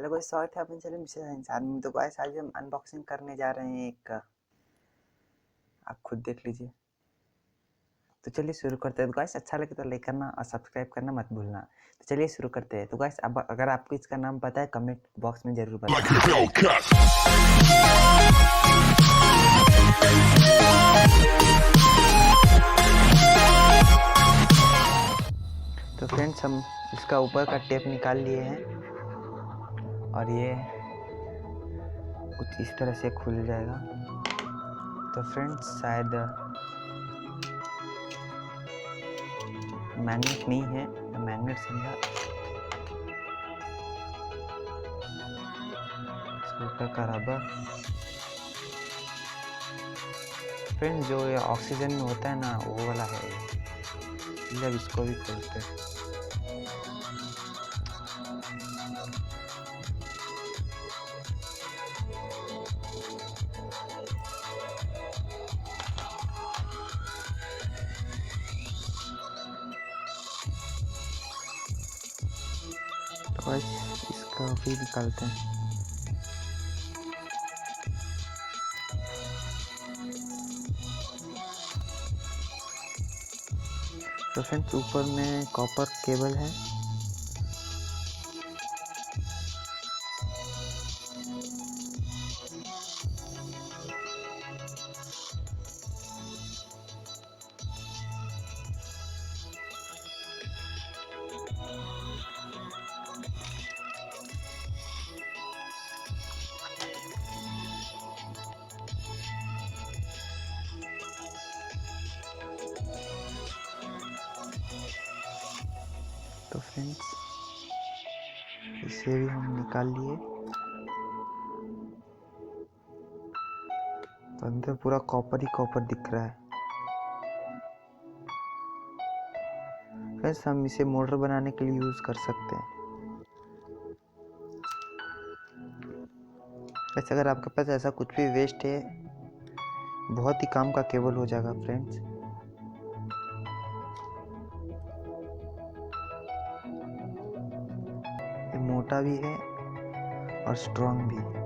Hello guys, स्वागत है अपने चैनल मिस्टर साइंस में। तो गाइस आज हम अनबॉक्सिंग करने जा रहे हैं एक, आप खुद देख लीजिए। तो चलिए शुरू करते हैं। तो गाइस अच्छा लगे तो लाइक करना और सब्सक्राइब करना मत भूलना। तो चलिए शुरू करते हैं। तो गाइस अब अगर आपको इसका नाम पता है कमेंट बॉक्स में जरूर बताना। तो फ्रेंड्स हम इसका ऊपर का टेप निकाल लिए हैं और ये कुछ इस तरह से खुल जाएगा। तो फ्रेंड्स शायद मैग्नेट नहीं है, मैग्नेट समझा। ऊपर का रबर फ्रेंड्स जो ये ऑक्सीजन में होता है ना, वो वाला है। जब इसको भी खोलते हैं तो इसका भी निकालते हैं। तो फ्रेंड्स ऊपर में कॉपर केबल है। तो फ्रेंड्स इसे भी हम निकाल लिए। तो अंदर पूरा कॉपर ही कॉपर दिख रहा है। फ्रेंड्स हम इसे मोटर बनाने के लिए यूज कर सकते हैं। वैसे अगर आपके पास ऐसा कुछ भी वेस्ट है, बहुत ही काम का केबल हो जाएगा फ्रेंड्स। ये मोटा भी है और स्ट्रॉन्ग भी है।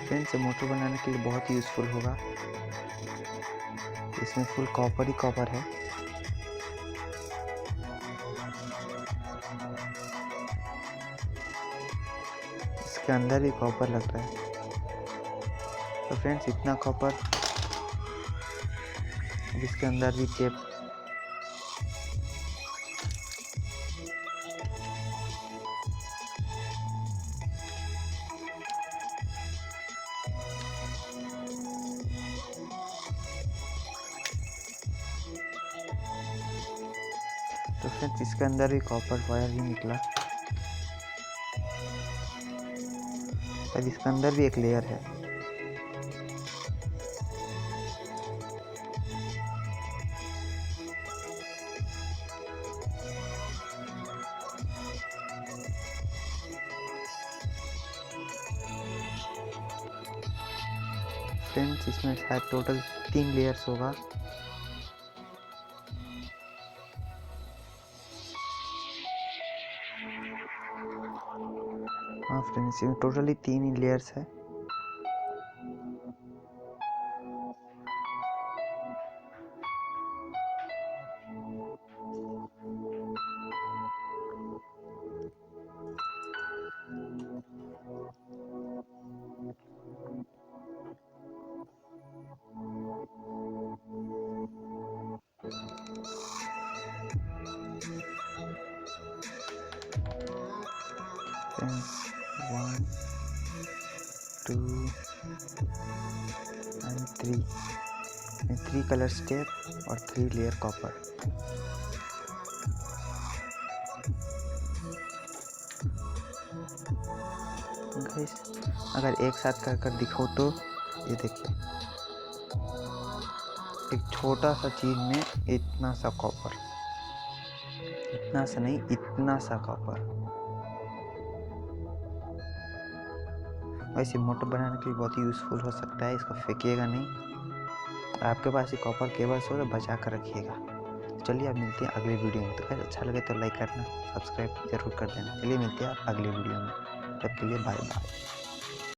फ्रेंड्स ये मोटर बनाने के लिए बहुत ही यूजफुल होगा। इसमें फुल कॉपर ही कॉपर है। इसके अंदर भी कॉपर लग रहा है। तो फ्रेंड्स इतना कॉपर, अब इसके अंदर भी टेप। तो फ्रेंड्स इसके अंदर भी कॉपर वायर ही निकला। अब इसके अंदर भी एक लेयर है। फ्रेंड्स इसमें शायद टोटल 3 लेयर्स होगा। हाँ फ्रेंड्स इसमें टोटली 3 ही लेयर्स है। Friends, 1, 2 and 3 3 color step और 3 layer copper। गाइस अगर एक साथ कर दिखाओ तो ये देखिए, एक छोटा सा चीज में इतना सा कॉपर, इतना सा नहीं, इतना सा कॉपर। वैसे मोटर बनाने के लिए बहुत ही यूजफुल हो सकता है। इसको फेंकिएगा नहीं, आपके पास ये कॉपर केबल्स हो तो बचा कर रखिएगा। तो चलिए अब मिलते हैं अगले वीडियो में। तो गाइस अच्छा लगे तो लाइक करना, सब्सक्राइब जरूर कर देना। चलिए मिलते हैं अगले वीडियो में, तब के लिए बाय बाय।